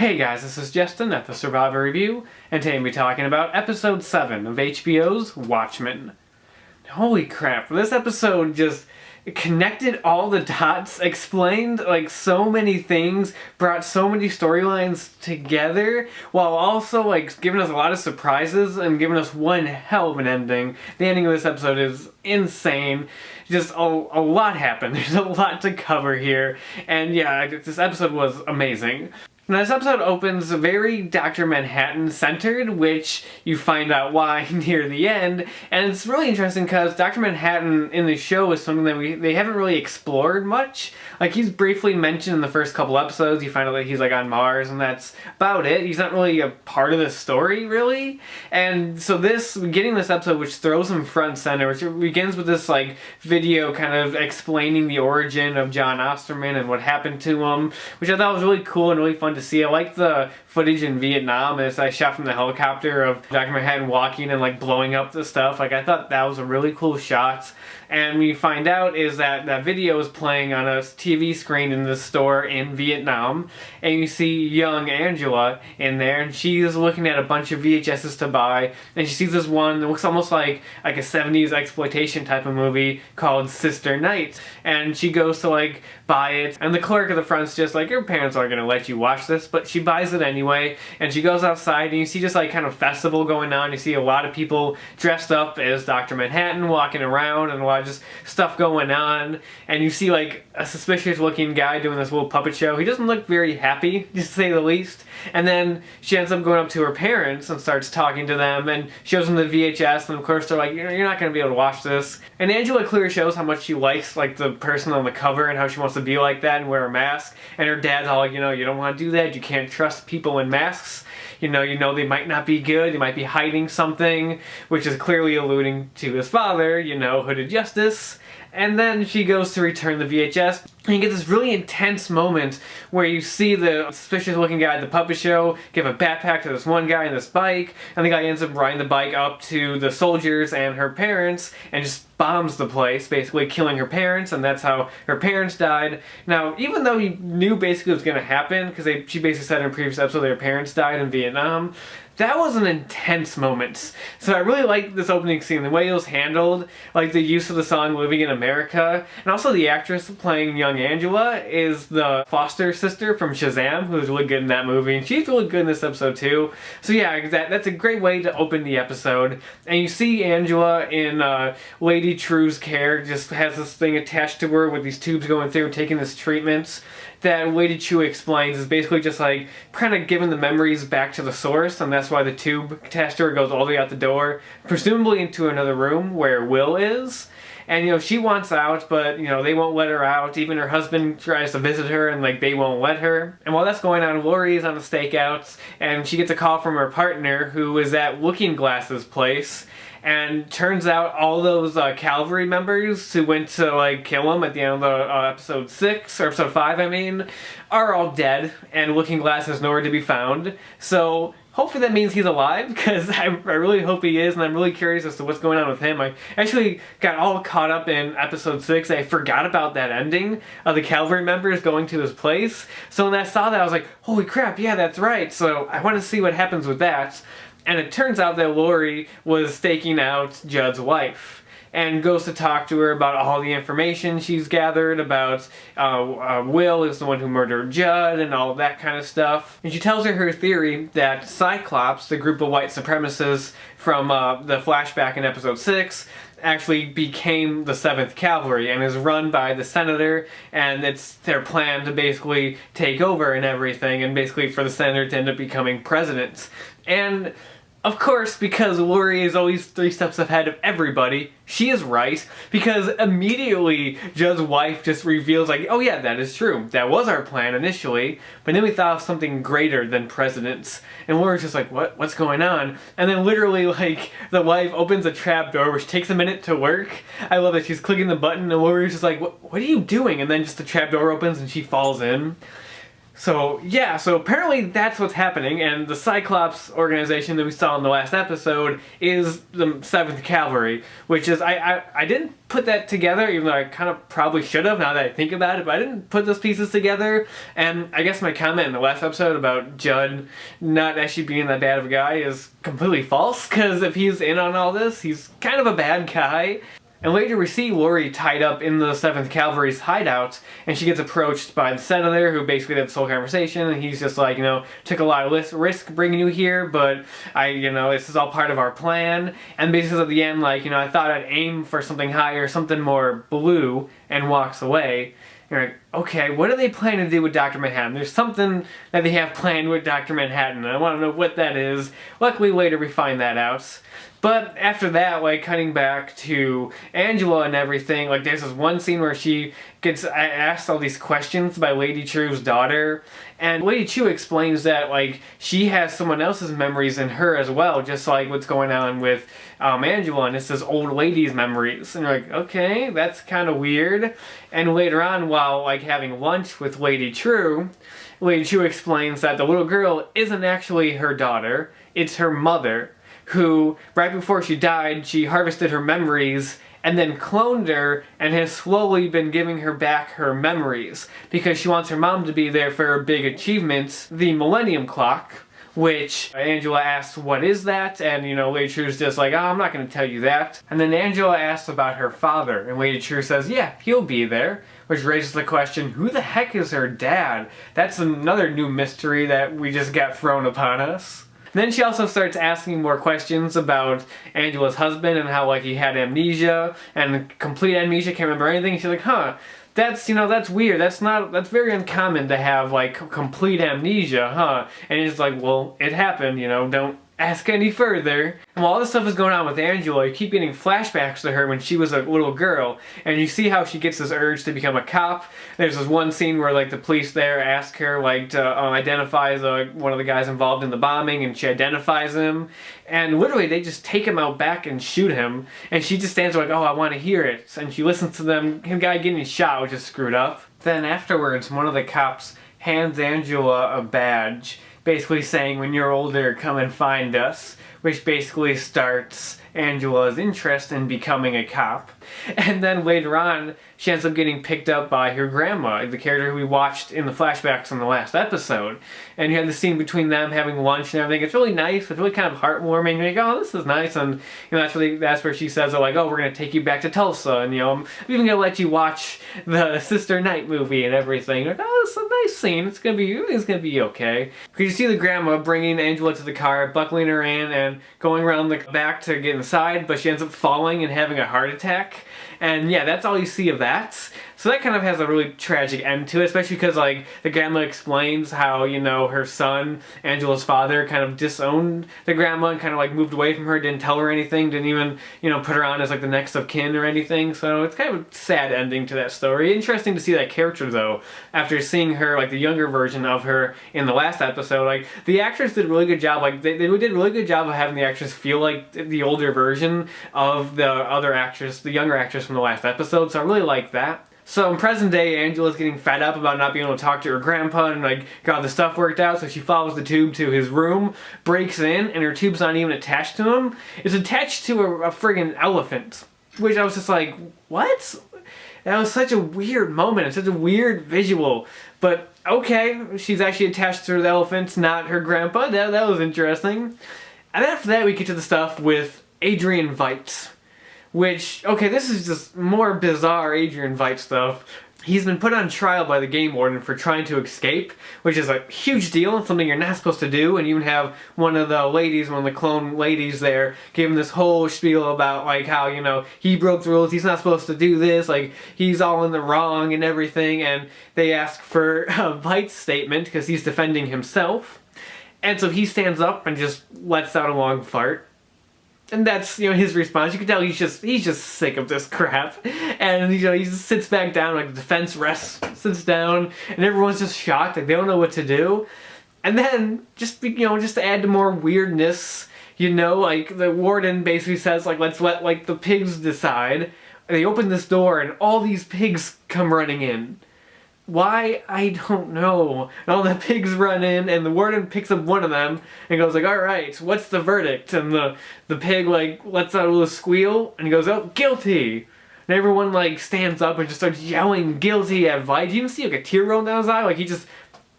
Hey guys, this is Justin at the Survivor Review, and today we'll be talking about episode 7 of HBO's Watchmen. Holy crap, this episode just connected all the dots, explained like so many things, brought so many storylines together, while also like giving us a lot of surprises and giving us one hell of an ending. The ending of this episode is insane. Just a lot happened. There's a lot to cover here, and yeah, this episode was amazing. Now, this episode opens very Dr. Manhattan-centered, which you find out why near the end, and it's really interesting because Dr. Manhattan in the show is something that they haven't really explored much. Like, he's briefly mentioned in the first couple episodes. You find out that he's like on Mars, and that's about it. He's not really a part of the story, really. And so getting this episode, which throws him front and center, which begins with this like video kind of explaining the origin of John Osterman and what happened to him, which I thought was really cool and really fun to see. I like the footage in Vietnam as I shot from the helicopter of Dr. Manhattan walking and like blowing up the stuff. Like, I thought that was a really cool shot. And we find out is that that video is playing on a TV screen in the store in Vietnam, and you see young Angela in there, and she's looking at a bunch of VHSs to buy, and she sees this one that looks almost like a 70s exploitation type of movie called Sister Night, and she goes to like buy it, and the clerk at the front's just like, your parents aren't gonna let you watch this, but she buys it anyway, and she goes outside, and you see just like kind of festival going on. You see a lot of people dressed up as Dr. Manhattan walking around, and a lot of just stuff going on, and you see like a suspicious looking guy doing this little puppet show. He doesn't look very happy, to say the least. And then she ends up going up to her parents and starts talking to them and shows them the VHS, and of course they're like, you're not going to be able to watch this. And Angela clearly shows how much she likes like the person on the cover and how she wants to be like that and wear a mask. And her dad's all like, you don't want to do that, you can't trust people in masks. You know they might not be good, they might be hiding something, which is clearly alluding to his father, Hooded Justice. And then she goes to return the VHS, and you get this really intense moment where you see the suspicious looking guy at the puppet show give a backpack to this one guy on this bike, and the guy ends up riding the bike up to the soldiers and her parents and just bombs the place, basically killing her parents, and that's how her parents died. Now, even though you knew basically what was going to happen, because she basically said in a previous episode that her parents died in Vietnam, that was an intense moment. So I really liked this opening scene, the way it was handled, like the use of the song Living in America, and also the actress playing young Angela is the foster sister from Shazam, who's really good in that movie, and she's really good in this episode too. So yeah, that's a great way to open the episode. And you see Angela in Lady True's care, just has this thing attached to her with these tubes going through, taking this treatment that Lady True explains is basically just like kind of giving the memories back to the source, and that's why the tube attached to her goes all the way out the door, presumably into another room where Will is. And she wants out, but they won't let her out. Even her husband tries to visit her, and like they won't let her. And while that's going on, Lori is on a stakeout, and she gets a call from her partner, who is at Looking Glass's place. And turns out all those cavalry members who went to like kill him at the end of the episode 6, or episode 5 I mean, are all dead, and Looking Glass is nowhere to be found. So hopefully that means he's alive, because I really hope he is, and I'm really curious as to what's going on with him. I actually got all caught up in episode 6. I forgot about that ending of the cavalry members going to this place. So when I saw that, I was like, holy crap, yeah, that's right. So I want to see what happens with that. And it turns out that Lori was staking out Judd's wife, and goes to talk to her about all the information she's gathered about Will is the one who murdered Judd and all that kind of stuff. And she tells her theory that Cyclops, the group of white supremacists from the flashback in episode 6, actually became the 7th Cavalry and is run by the senator, and it's their plan to basically take over and everything, and basically for the senator to end up becoming president. And of course, because Lori is always 3 steps ahead of everybody, she is right, because immediately Judd's wife just reveals like, oh yeah, that is true. That was our plan initially, but then we thought of something greater than presidents. And Lori's just like, what's going on? And then literally like the wife opens a trap door, which takes a minute to work. I love it. She's clicking the button and Lori's just like, what are you doing? And then just the trap door opens and she falls in. So yeah, so apparently that's what's happening, and the Cyclops organization that we saw in the last episode is the 7th Cavalry, which is, I didn't put that together, even though I kind of probably should have now that I think about it, but I didn't put those pieces together, and I guess my comment in the last episode about Judd not actually being that bad of a guy is completely false, because if he's in on all this, he's kind of a bad guy. And later we see Lori tied up in the 7th Cavalry's hideout, and she gets approached by the senator, who basically had this whole conversation, and he's just like, took a lot of risk bringing you here, but this is all part of our plan. And basically at the end, I thought I'd aim for something higher, something more blue, and walks away. You're like, okay, what are they planning to do with Dr. Manhattan? There's something that they have planned with Dr. Manhattan, and I want to know what that is. Luckily, later we find that out. But after that, cutting back to Angela and everything, there's this one scene where she gets asked all these questions by Lady True's daughter, and Lady True explains that, she has someone else's memories in her as well, just like what's going on with Angela, and it's this old lady's memories. And you're like, okay, that's kind of weird. And later on, while, having lunch with Lady True explains that the little girl isn't actually her daughter, it's her mother, who, right before she died, she harvested her memories and then cloned her and has slowly been giving her back her memories because she wants her mom to be there for her big achievements, the Millennium Clock, which Angela asks, what is that? And, Lady True's just like, oh, I'm not going to tell you that. And then Angela asks about her father, and Lady True says, yeah, he'll be there. Which raises the question, who the heck is her dad? That's another new mystery that we just got thrown upon us. Then she also starts asking more questions about Angela's husband and how, he had amnesia and complete amnesia, can't remember anything. She's like, huh, that's weird. That's very uncommon to have, complete amnesia, huh? And it's like, well, it happened, don't ask any further. And while all this stuff is going on with Angela, you keep getting flashbacks to her when she was a little girl, and you see how she gets this urge to become a cop. There's this one scene where the police there ask her to identify one of the guys involved in the bombing, and she identifies him, and literally they just take him out back and shoot him, and she just stands there oh, I want to hear it, and she listens to the guy getting shot, which is screwed up. Then afterwards, one of the cops hands Angela a badge, basically saying, when you're older, come and find us, which basically starts Angela's interest in becoming a cop. And then later on, she ends up getting picked up by her grandma, the character who we watched in the flashbacks in the last episode. And you have the scene between them having lunch and everything. It's really nice. It's really kind of heartwarming. You're like, oh, this is nice. And that's where she says, oh, we're going to take you back to Tulsa. And, I'm even going to let you watch the Sister Night movie and everything. You're like, oh, this is a nice scene. It's going to be okay. Because you see the grandma bringing Angela to the car, buckling her in, and going around the back to get inside, but she ends up falling and having a heart attack. And yeah, that's all you see of that. So that kind of has a really tragic end to it, especially because the grandma explains how, her son, Angela's father, kind of disowned the grandma and kind of moved away from her, didn't tell her anything, didn't even, put her on as the next of kin or anything. So it's kind of a sad ending to that story. Interesting to see that character though, after seeing her, the younger version of her in the last episode. The actress did a really good job, they did a really good job of having the actress feel like the older version of the other actress, the younger actress from the last episode, so I really like that. So in present day, Angela's getting fed up about not being able to talk to her grandpa and got all the stuff worked out, so she follows the tube to his room, breaks in, and her tube's not even attached to him. It's attached to a friggin' elephant, which I was just like, what? That was such a weird moment, it's such a weird visual, but okay, she's actually attached to the elephant, not her grandpa. That was interesting. And after that, we get to the stuff with Adrian Veidt. Which, okay, this is just more bizarre Adrian Veidt stuff. He's been put on trial by the game warden for trying to escape, which is a huge deal and something you're not supposed to do. And you even have one of the clone ladies there, give him this whole spiel about how, he broke the rules, he's not supposed to do this, he's all in the wrong and everything. And they ask for Veidt's statement because he's defending himself. And so he stands up and just lets out a long fart. And that's, his response. You can tell he's just sick of this crap. And, he just sits back down, the defense sits down, and everyone's just shocked, they don't know what to do. And then, just to add to more weirdness, the warden basically says, let's let, the pigs decide. And they open this door, and all these pigs come running in. Why? I don't know. And all the pigs run in, and the warden picks up one of them and goes like, alright, what's the verdict? And the pig like lets out a little squeal, and he goes, oh, guilty! And everyone like stands up and just starts yelling guilty at Vite. You even see like a tear roll down his eye, like he just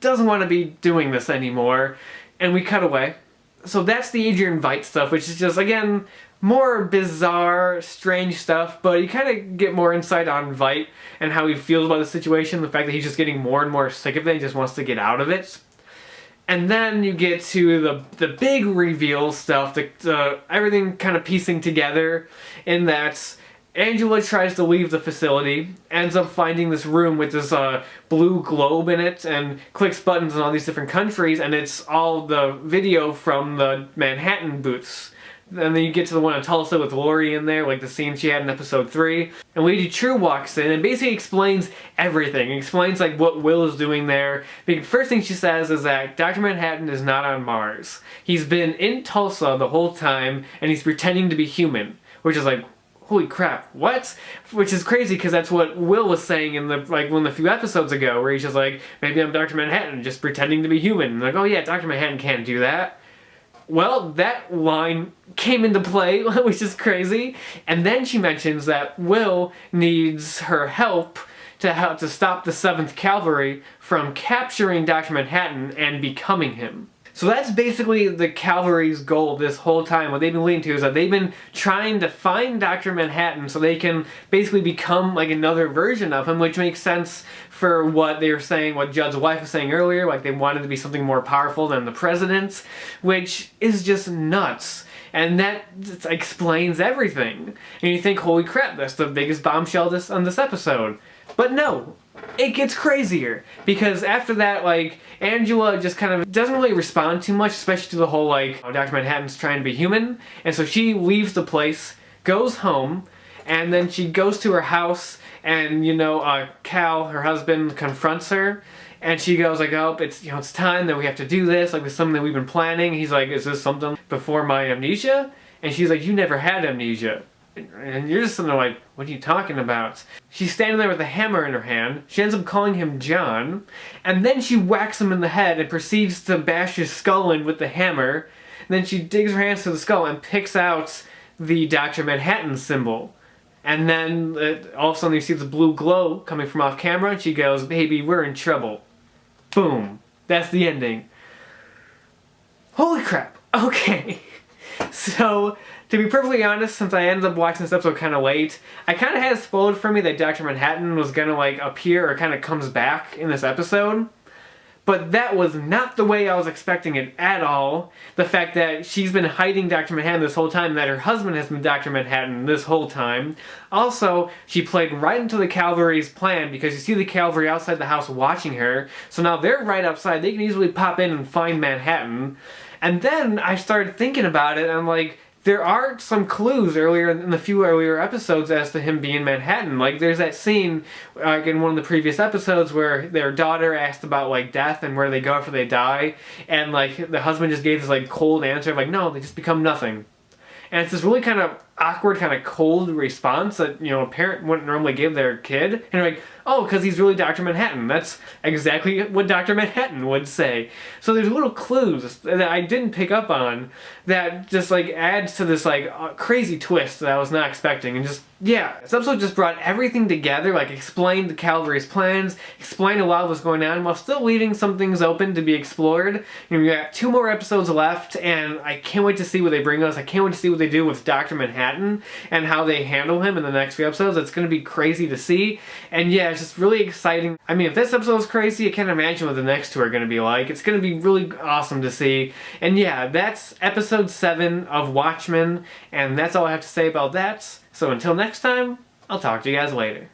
doesn't want to be doing this anymore. And we cut away. So that's the Adrian Veidt stuff, which is just, again, more bizarre, strange stuff, but you kind of get more insight on Veidt and how he feels about the situation, the fact that he's just getting more and more sick of it, he just wants to get out of it. And then you get to the big reveal stuff, everything kind of piecing together in that Angela tries to leave the facility, ends up finding this room with this blue globe in it, and clicks buttons in all these different countries, and it's all the video from the Manhattan booths. And then you get to the one in Tulsa with Lori in there, like the scene she had in episode 3. And Lady True walks in and basically explains everything. Explains like what Will is doing there. The first thing she says is that Dr. Manhattan is not on Mars. He's been in Tulsa the whole time, and he's pretending to be human. Which is like, holy crap, what? Which is crazy because that's what Will was saying in one of the few episodes ago, where he's just like, maybe I'm Dr. Manhattan, just pretending to be human. And like, oh yeah, Dr. Manhattan can't do that. Well, that line came into play, which is crazy. And then she mentions that Will needs her help to stop the 7th Cavalry from capturing Dr. Manhattan and becoming him. So that's basically the Cavalry's goal this whole time. What they've been leading to is that they've been trying to find Dr. Manhattan so they can basically become like another version of him, which makes sense for what they were saying, what Judd's wife was saying earlier, like they wanted to be something more powerful than the president, which is just nuts. And that explains everything. And you think, holy crap, that's the biggest bombshell on this episode. But no, it gets crazier. Because after that, like, Angela just kind of doesn't really respond too much, especially to the whole, like, oh, Dr. Manhattan's trying to be human. And so she leaves the place, goes home, and then she goes to her house, and, you know, Cal, her husband, confronts her. And she goes like, oh, it's time that we have to do this. Like, it's something that we've been planning. He's like, is this something before my amnesia? And she's like, you never had amnesia. And you're just sitting there like, what are you talking about? She's standing there with a hammer in her hand. She ends up calling him John. And then she whacks him in the head and proceeds to bash his skull in with the hammer. And then she digs her hands to the skull and picks out the Dr. Manhattan symbol. And then all of a sudden you see the blue glow coming from off camera. And she goes, baby, we're in trouble. Boom. That's the ending. Holy crap. Okay. So, to be perfectly honest, since I ended up watching this episode kind of late, I kind of had it spoiled for me that Dr. Manhattan was going to like appear or kind of comes back in this episode. But that was not the way I was expecting it at all. The fact that she's been hiding Dr. Manhattan this whole time, that her husband has been Dr. Manhattan this whole time. Also, she played right into the Cavalry's plan because you see the Cavalry outside the house watching her. So now they're right outside. They can easily pop in and find Manhattan. And then I started thinking about it and I'm like, there are some clues earlier in the few earlier episodes as to him being Manhattan. Like, there's that scene, like in one of the previous episodes, where their daughter asked about like death and where they go after they die, and like the husband just gave this like cold answer of like, no, they just become nothing. And it's this really kind of awkward, kind of cold response that, you know, a parent wouldn't normally give their kid. And you're like, oh, because he's really Dr. Manhattan. That's exactly what Dr. Manhattan would say. So there's little clues that I didn't pick up on that just like adds to this like crazy twist that I was not expecting. And just, yeah, this episode just brought everything together, like explained the Cavalry's plans, explained a lot of what's going on, while still leaving some things open to be explored. You know, we got 2 more episodes left, and I can't wait to see what they bring us. I can't wait to see what they do with Dr. Manhattan and how they handle him in the next few episodes. It's going to be crazy to see. And yeah, it's just really exciting. I mean, if this episode is crazy, I can't imagine what the next 2 are going to be like. It's going to be really awesome to see. And yeah, that's episode 7 of Watchmen, and that's all I have to say about that. So until next time, I'll talk to you guys later.